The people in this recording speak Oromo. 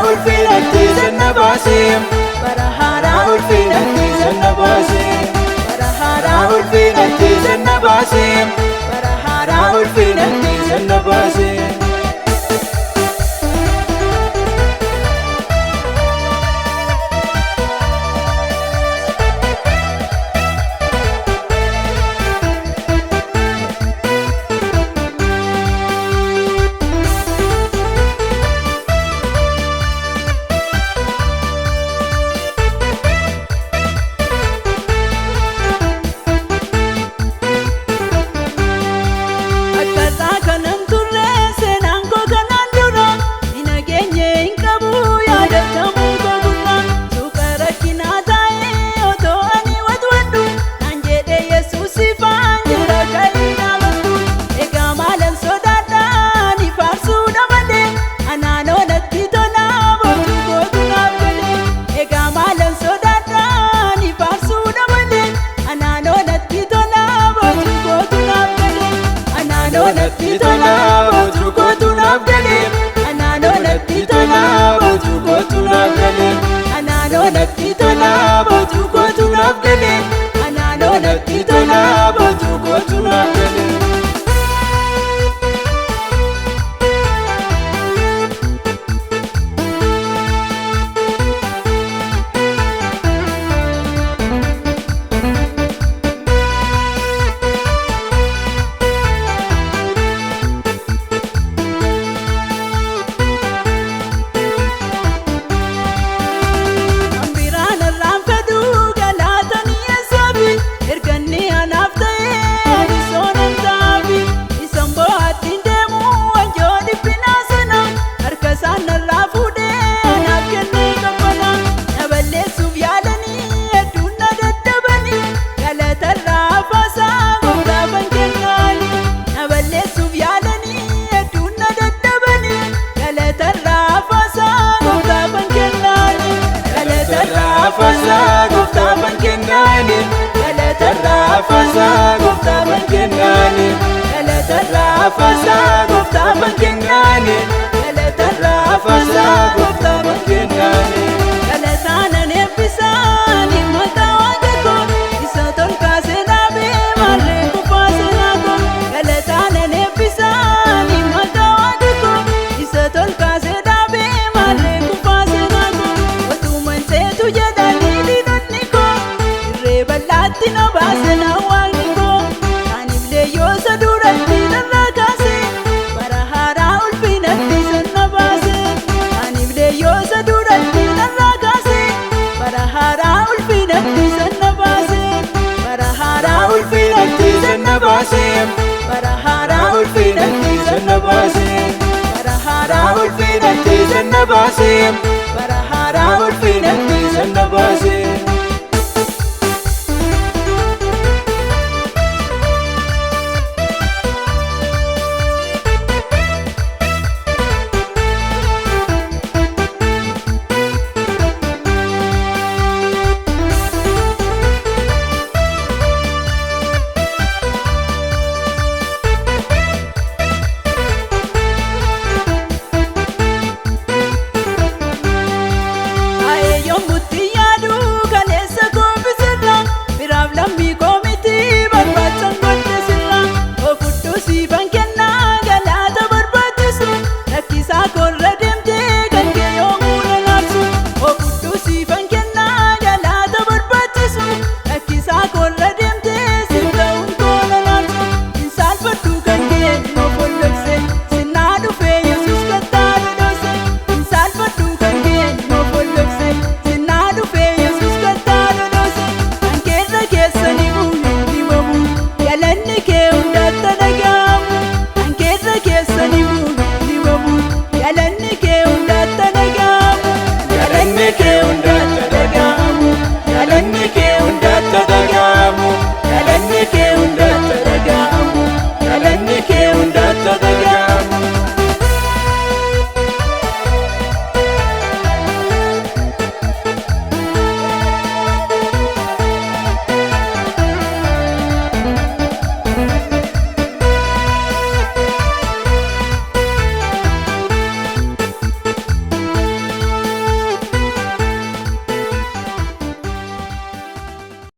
ulfinatti sanna baasee bara haaraa ulfinatti sanna baasee bara haaraa ulfinatti sanna baasee bara haaraa ulfinatti sanna baasee. Natti tola botu kotu naaf galee anaanoo natti tola botu kotu naaf galee anaanoo natti tola botu kotu naaf galee anaanoo natti tola botu kotu naaf galee. Faasa gooftaa bankennaani galatarraa faasa gooftaa bankennaani galatarraa faasa gooftaa bankennaani galatarraa faasa gooftaa bankennaani galataana neeffisaani maqaa waaqekoo isa tolkaasee dhaabee maallee kufaasee naakoo galataana neeffisaani maqaa waaqekoo isa tolkaasee dhaabee maallee kufaasee naakoo otuuman seetu jedha Latino baasena waaqniko anillee yoo saduratti narraa kaasee bara haaraa ulfinatti sanna baasee anillee yoo saduratti narraa kaasee bara haaraa ulfinatti sanna baasee bara haaraa ulfinatti sanna baasee bara haaraa ulfinatti sanna baasee bara haaraa ulfinatti sanna baasee.